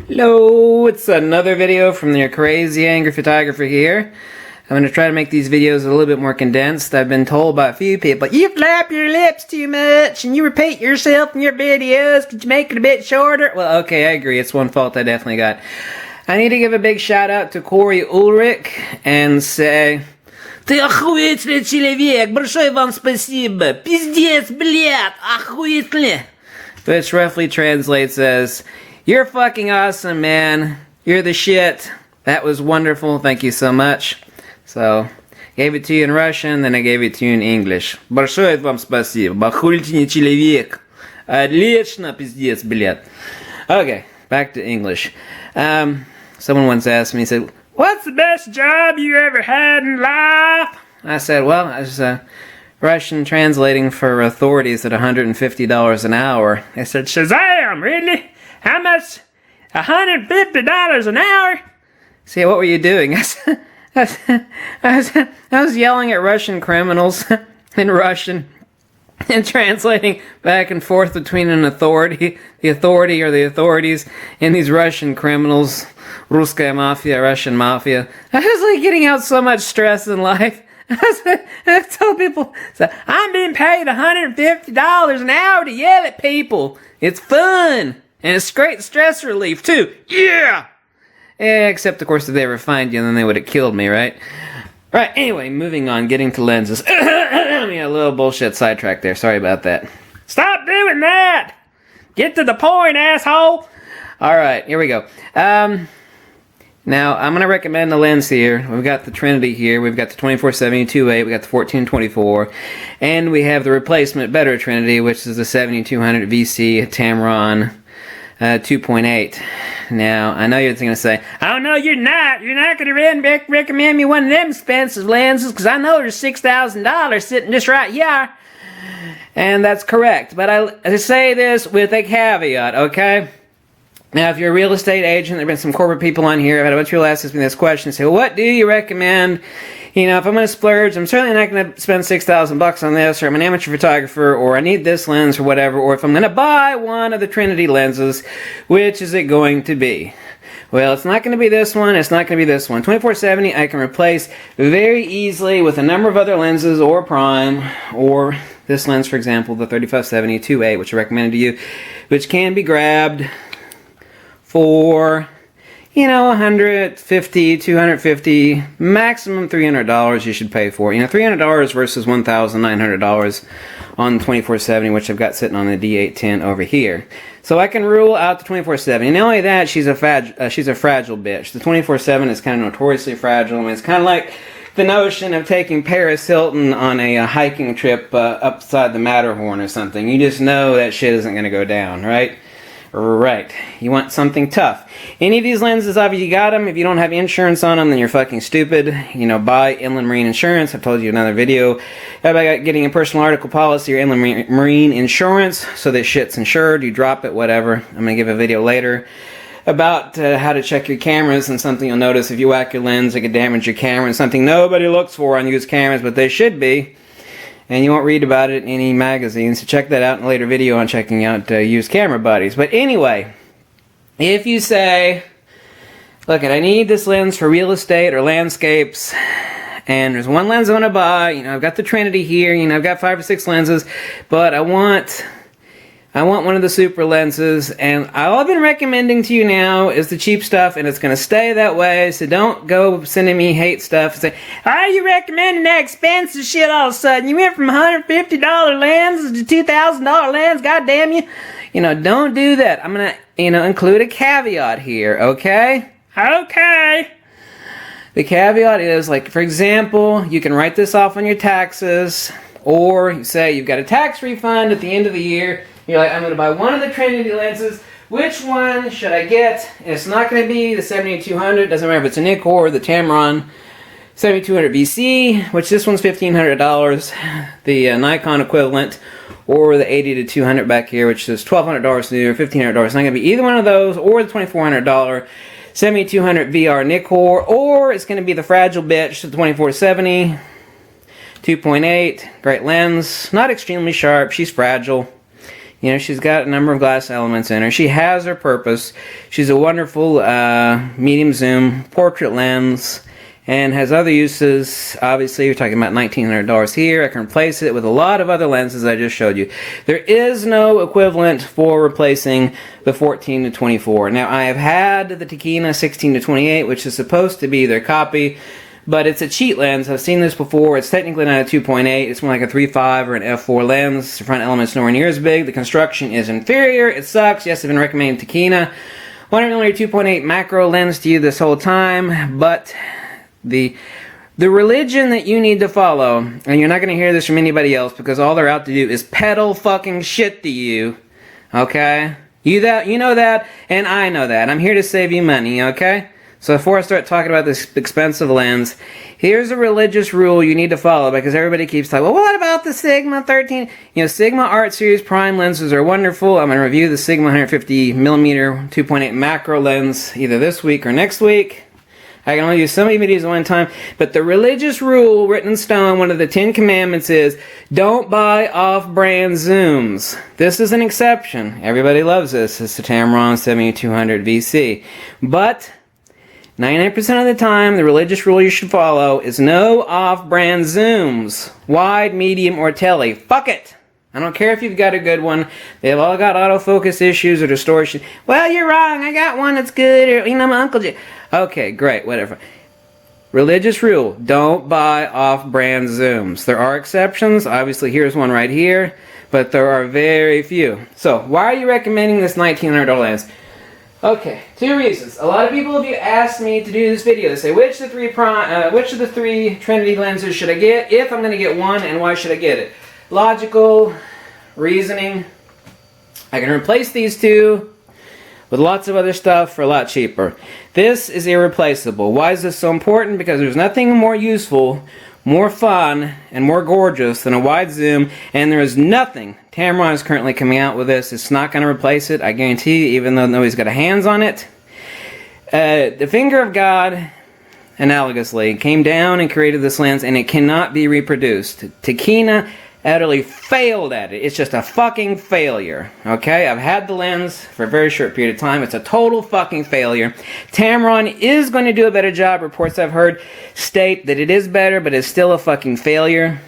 Hello, it's another video from your crazy angry photographer here. I'm going to try to make these videos a little bit more condensed. I've been told by a few people, you flap your lips too much and you repeat yourself in your videos. Could you make it a bit shorter? Well, okay, I agree. It's one fault I definitely got. I need to give a big shout out to Corey Ulrich and say, ты охуительный человек, большое вам спасибо, пиздец, блядь, охуительный. Which roughly translates as, you're fucking awesome, man. You're the shit. That was wonderful. Thank you so much. So, gave it to you in Russian, then I gave it to you in English. Большое вам спасибо. Охуительный человек. Отлично, пиздец, блядь. Okay, back to English. Someone once asked me, he said, what's the best job you ever had in life? I said, well, I was Russian translating for authorities at $150 an hour. They said, Shazam, really? How much? $150 an hour? See, what were you doing? I was yelling at Russian criminals in Russian and translating back and forth between the authorities, and these Russian criminals, Ruskaya Mafia, Russian Mafia. I was like getting out so much stress in life. I told people, I'm being paid $150 an hour to yell at people. It's fun. And it's great stress relief, too. Yeah! Except, of course, if they ever find you, then they would have killed me, right? Right, anyway, moving on, getting to lenses. A little bullshit sidetrack there. Sorry about that. Stop doing that! Get to the point, asshole! Alright, here we go. Now, I'm going to recommend the lens here. We've got the Trinity here. We've got the 24-70 2.8. We've got the 14-24. And we have the replacement better Trinity, which is the 7200 VC Tamron 2.8. Now, I know you're going to say, oh no, you're not. You're not going to recommend me one of them expensive lenses because I know there's $6,000 sitting just right here. And that's correct. But I say this with a caveat, okay? Now, if you're a real estate agent, there have been some corporate people on here. I've had a bunch of people ask me this question. Say, well, what do you recommend? You know, if I'm going to splurge, I'm certainly not going to spend $6,000 on this, or I'm an amateur photographer, or I need this lens, or whatever, or if I'm going to buy one of the Trinity lenses, which is it going to be? Well, it's not going to be this one, it's not going to be this one. 24-70 I can replace very easily with a number of other lenses, or prime, or this lens, for example, the 35-70 2.8, which I recommended to you, which can be grabbed for, you know, $150, $250, maximum $300 you should pay for. You know, $300 versus $1,900 on the 24-70, which I've got sitting on the D810 over here. So I can rule out the 24-70. And not only that, she's a fragile bitch. The 24-7 is kind of notoriously fragile. I mean, it's kind of like the notion of taking Paris Hilton on a hiking trip upside the Matterhorn or something. You just know that shit isn't going to go down, right? Right. You want something tough. Any of these lenses, obviously you got them. If you don't have insurance on them, then you're fucking stupid. You know, buy inland marine insurance. I've told you another video about getting a personal article policy or inland marine insurance so that shit's insured. You drop it, whatever. I'm going to give a video later about how to check your cameras, and something you'll notice if you whack your lens, it could damage your camera, and something nobody looks for on used cameras, but they should be. And you won't read about it in any magazines, so check that out in a later video on checking out used camera buddies. But anyway, if you say, look, I need this lens for real estate or landscapes, and there's one lens I want to buy, you know, I've got the Trinity here, you know, I've got 5 or 6 lenses, but I want one of the super lenses, and all I've been recommending to you now is the cheap stuff, and it's going to stay that way, so don't go sending me hate stuff and say, why are you recommending that expensive shit all of a sudden? You went from $150 lenses to $2,000 lens, god damn you. You know, don't do that. I'm going to, you know, include a caveat here, okay? Okay. The caveat is, like, for example, you can write this off on your taxes, or you say you've got a tax refund at the end of the year. You're like, I'm going to buy one of the Trinity lenses. Which one should I get? And it's not going to be the 7200. Doesn't matter if it's a Nikkor or the Tamron 7200 VC, which this one's $1,500. The Nikon equivalent, or the 80 to 200 back here, which is $1,200 new or $1,500. It's not going to be either one of those, or the $2,400 7200 VR Nikkor, or it's going to be the fragile bitch, the 24-70 2.8. Great lens. Not extremely sharp. She's fragile. You know, she's got a number of glass elements in her. She has her purpose. She's a wonderful medium zoom portrait lens and has other uses. Obviously, we're talking about $1,900 here. I can replace it with a lot of other lenses I just showed you. There is no equivalent for replacing the 14 to 24. Now, I have had the Tacchina 16 to 28, which is supposed to be their copy, but it's a cheat lens. I've seen this before. It's technically not a 2.8. It's more like a 3.5 or an f4 lens. The front element's nowhere near as big. The construction is inferior. It sucks. Yes, I've been recommending Tacchina 100mm 2.8 macro lens to you this whole time, but the religion that you need to follow, and you're not going to hear this from anybody else because all they're out to do is peddle fucking shit to you, okay? You know that, and I know that. I'm here to save you money, okay? So before I start talking about this expensive lens, here's a religious rule you need to follow because everybody keeps talking, well, what about the Sigma 13? You know, Sigma Art Series prime lenses are wonderful. I'm going to review the Sigma 150mm 2.8 macro lens either this week or next week. I can only do so many videos at one time, but the religious rule written in stone, one of the 10 commandments is, don't buy off-brand zooms. This is an exception. Everybody loves this. It's the Tamron 7200 VC. But 99% of the time, the religious rule you should follow is no off-brand zooms. Wide, medium, or tele. Fuck it! I don't care if you've got a good one. They've all got autofocus issues or distortion. Well, you're wrong. I got one that's good. Or, you know, my Uncle Jay. Okay, great. Whatever. Religious rule. Don't buy off-brand zooms. There are exceptions. Obviously, here's one right here. But there are very few. So, why are you recommending this $1,900 lens? Okay, 2 reasons. A lot of people have asked me to do this video. They say, which of the three Trinity lenses should I get? If I'm going to get one, and why should I get it? Logical reasoning. I can replace these two with lots of other stuff for a lot cheaper. This is irreplaceable. Why is this so important? Because there's nothing more useful, more fun, and more gorgeous than a wide zoom, and there is nothing. Tamron is currently coming out with this. It's not going to replace it, I guarantee you, even though nobody's got a hands on it. The finger of God, analogously, came down and created this lens, and it cannot be reproduced. Tacchina utterly failed at it. It's just a fucking failure. Okay? I've had the lens for a very short period of time. It's a total fucking failure. Tamron is going to do a better job. Reports I've heard state that it is better, but it's still a fucking failure.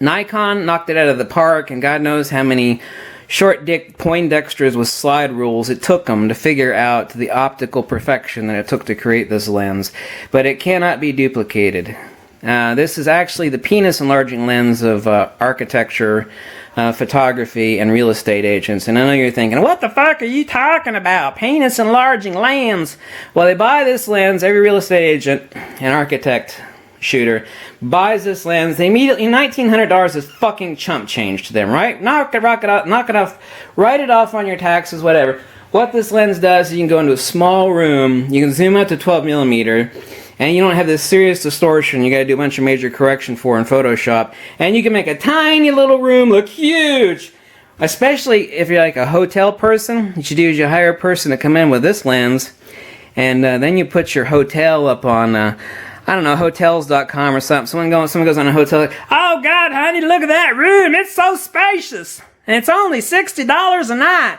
Nikon knocked it out of the park, and God knows how many short dick Poindexters with slide rules it took them to figure out the optical perfection that it took to create this lens. But it cannot be duplicated. This is actually the penis enlarging lens of architecture, photography, and real estate agents. And I know you're thinking, what the fuck are you talking about? Penis enlarging lens? Well, they buy this lens. Every real estate agent and architect shooter buys this lens. They immediately, $1,900 is fucking chump change to them, right? Knock it off, write it off on your taxes, whatever. What this lens does is you can go into a small room, you can zoom out to 12mm, and you don't have this serious distortion you gotta do a bunch of major correction for in Photoshop, and you can make a tiny little room look huge. Especially if you're like a hotel person, what you do is you hire a person to come in with this lens, and then you put your hotel up on, I don't know, hotels.com or something. Someone goes on a hotel, like, oh God, honey, look at that room, it's so spacious, and it's only $60 a night.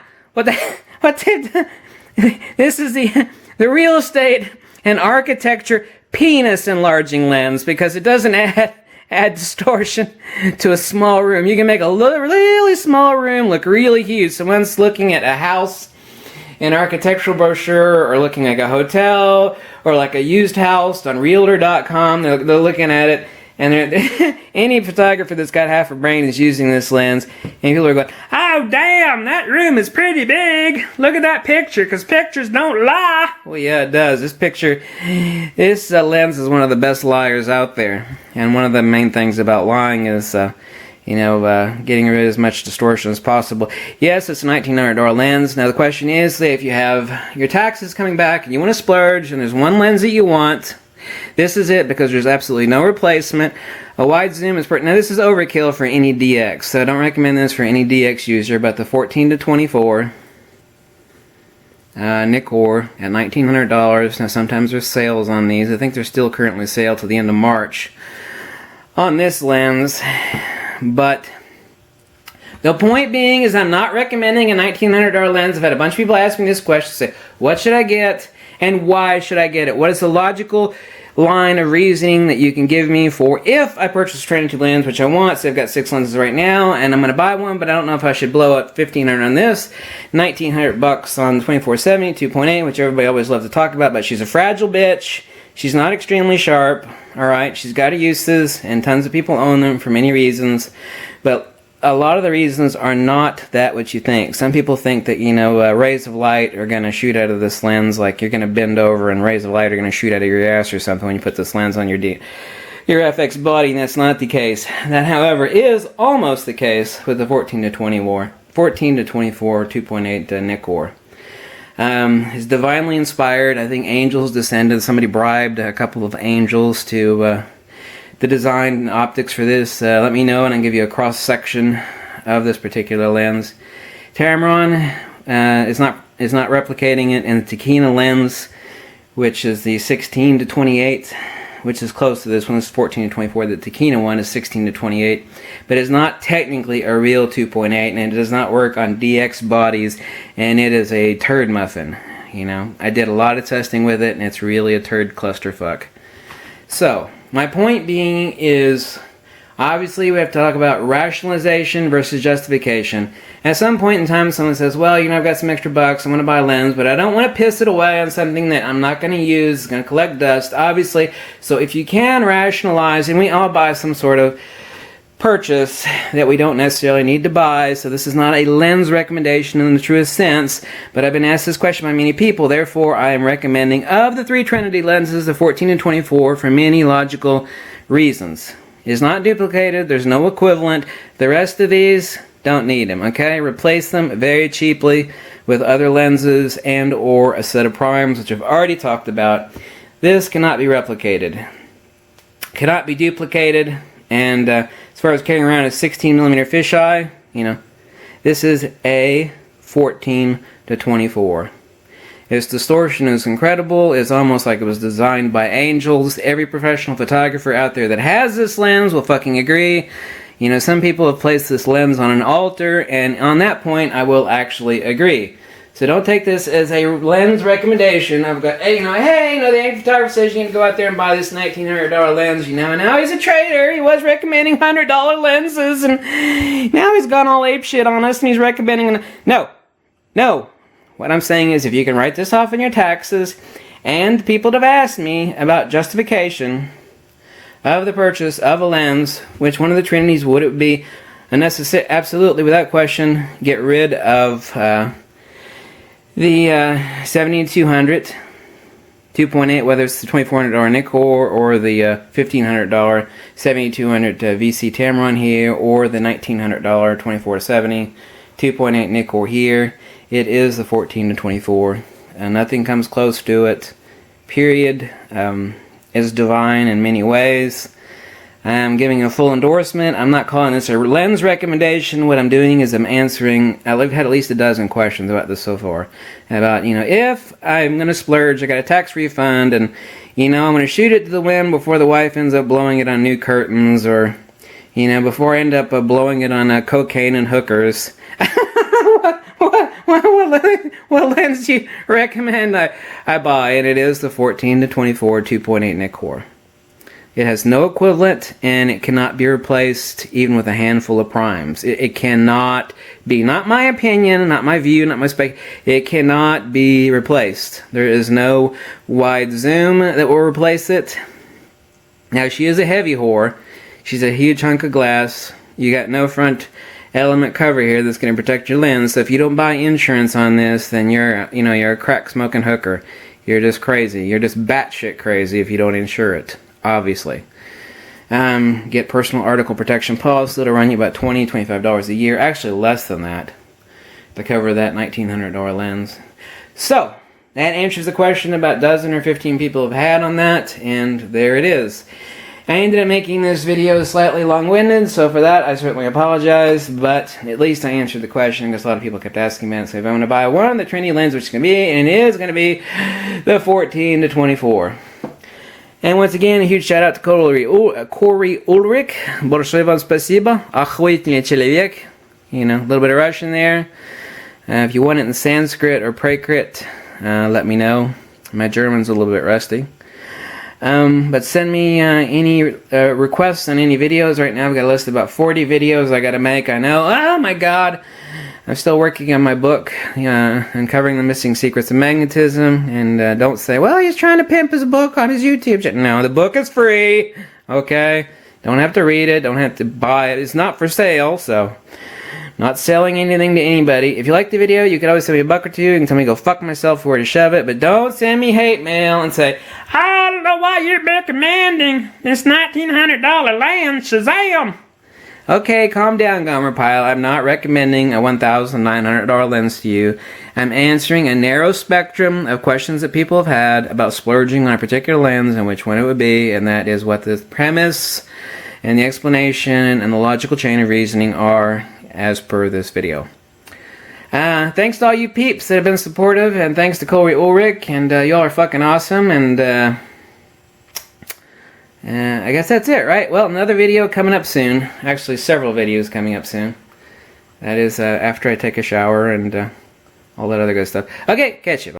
This is the real estate and architecture penis enlarging lens, because it doesn't add distortion to a small room. You can make a really small room look really huge. Someone's looking at a house, an architectural brochure, or looking at a hotel, or like a used house on Realtor.com. They're looking at it, and any photographer that's got half a brain is using this lens, and people are going, oh damn, that room is pretty big. Look at that picture, because pictures don't lie. Well, yeah, it does. This lens is one of the best liars out there, and one of the main things about lying is getting rid of as much distortion as possible. Yes, it's a $1,900 lens. Now the question is, say if you have your taxes coming back and you want to splurge, and there's one lens that you want, this is it, because there's absolutely no replacement. A wide zoom is now this is overkill for any DX, so I don't recommend this for any DX user, but the 14 to 24 Nikkor at $1,900. Now sometimes there's sales on these. I think they're still currently sale till the end of March on this lens. But The point being is I'm not recommending a $1,900 lens. I've had a bunch of people ask me this question, say, what should I get and why should I get it? What is the logical line of reasoning that you can give me for if I purchase a Trinity lens, which I want? So I've got 6 lenses right now, and I'm going to buy one, but I don't know if I should blow up $1,500 on this, $1,900 on 2470, 2.8, which everybody always loves to talk about, but she's a fragile bitch. She's not extremely sharp, alright? She's got uses, and tons of people own them for many reasons, but a lot of the reasons are not that what you think. Some people think that, you know, rays of light are going to shoot out of this lens, like you're going to bend over and rays of light are going to shoot out of your ass or something when you put this lens on your FX body, and that's not the case. That, however, is almost the case with the 14 to 24 2.8 Nikkor. It's divinely inspired. I think angels descended. Somebody bribed a couple of angels to the design and optics for this. Let me know and I'll give you a cross section of this particular lens. Tamron is not replicating it, and the Takina lens, which is the 16 to 28, which is close to this one, is 14 to 24. The Takina one is 16 to 28, but it's not technically a real 2.8, and it does not work on DX bodies, and it is a turd muffin. You know, I did a lot of testing with it, and it's really a turd clusterfuck. So my point being is, obviously we have to talk about rationalization versus justification. At some point in time, someone says, well, you know, I've got some extra bucks, I'm going to buy a lens, but I don't want to piss it away on something that I'm not going to use, it's going to collect dust, obviously. So if you can rationalize, and we all buy some sort of purchase that we don't necessarily need to buy, so this is not a lens recommendation in the truest sense, but I've been asked this question by many people, therefore I am recommending of the 3 Trinity lenses, the 14 and 24, for many logical reasons. It's not duplicated, there's no equivalent, the rest of these don't need them, okay? Replace them very cheaply with other lenses and or a set of primes, which I've already talked about. This cannot be replicated, cannot be duplicated, and as far as carrying around a 16mm fisheye, you know, this is a 14 to 24. Its distortion is incredible. It's almost like it was designed by angels. Every professional photographer out there that has this lens will fucking agree. You know, some people have placed this lens on an altar, and on that point, I will actually agree. So don't take this as a lens recommendation. I've got, hey, the angel photographer says you need to go out there and buy this $1,900 lens, you know, and now he's a trader. He was recommending $100 lenses, and now he's gone all apeshit on us, and he's recommending... No. What I'm saying is, if you can write this off in your taxes, and people have asked me about justification of the purchase of a lens, which one of the Trinities would it be? Absolutely, without question, get rid of the 70-200 2.8, whether it's the $2,400 Nikkor or the $1,500 70-200 VC Tamron here, or the $1,900 24-70 2.8 Nikkor here. It is the 14 to 24, and nothing comes close to it. Period. Is divine in many ways. I'm giving a full endorsement. I'm not calling this a lens recommendation. What I'm doing is I'm answering. I've had at least a dozen questions about this so far. About, you know, if I'm going to splurge, I got a tax refund, and, you know, I'm going to shoot it to the wind before the wife ends up blowing it on new curtains, or, you know, before I end up blowing it on cocaine and hookers. What lens do you recommend I buy? And it is the 14 to 24 2.8 Nikkor. It has no equivalent, and it cannot be replaced even with a handful of primes. It cannot be, not my opinion, not my view, not my spec, it cannot be replaced. There is no wide zoom that will replace it. Now, she is a heavy whore. She's a huge hunk of glass. You got no front element cover here that's going to protect your lens, so if you don't buy insurance on this, then you're a crack smoking hooker. You're just crazy. You're just batshit crazy if you don't insure it, obviously. Get personal article protection policy. It'll run you about $20, $25 a year, actually less than that, to cover that $1,900 lens. So that answers the question about dozen or 15 people have had on that, and there it is. I ended up making this video slightly long-winded, so for that I certainly apologize, but at least I answered the question, because a lot of people kept asking me, so if I'm going to buy one, the Trinity lens, which is going to be, and it is going to be the 14 to 24. And once again, a huge shout out to Corey Ulrich. Большое вам спасибо. Охуительный человек. You know, a little bit of Russian there. If you want it in Sanskrit or Prakrit, let me know. My German's a little bit rusty. But send me any requests on any videos. Right now I've got a list of about 40 videos I gotta make. I know. Oh my god. I'm still working on my book, Uncovering the Missing Secrets of Magnetism. And don't say, well, he's trying to pimp his book on his YouTube channel. No, the book is free. Okay? Don't have to read it. Don't have to buy it. It's not for sale, so... Not selling anything to anybody. If you like the video, you could always send me a buck or two. You can tell me to go fuck myself where to shove it. But don't send me hate mail and say, I don't know why you're recommending this $1,900 land. Shazam! Okay, calm down, Gomer Pyle. I'm not recommending a $1,900 lens to you. I'm answering a narrow spectrum of questions that people have had about splurging on a particular lens and which one it would be. And that is what the premise and the explanation and the logical chain of reasoning are as per this video. Thanks to all you peeps that have been supportive, and thanks to Corey Ulrich, and y'all are fucking awesome, and I guess that's it, right? Well, another video coming up soon. Actually, several videos coming up soon. That is after I take a shower and all that other good stuff. Okay, catch you.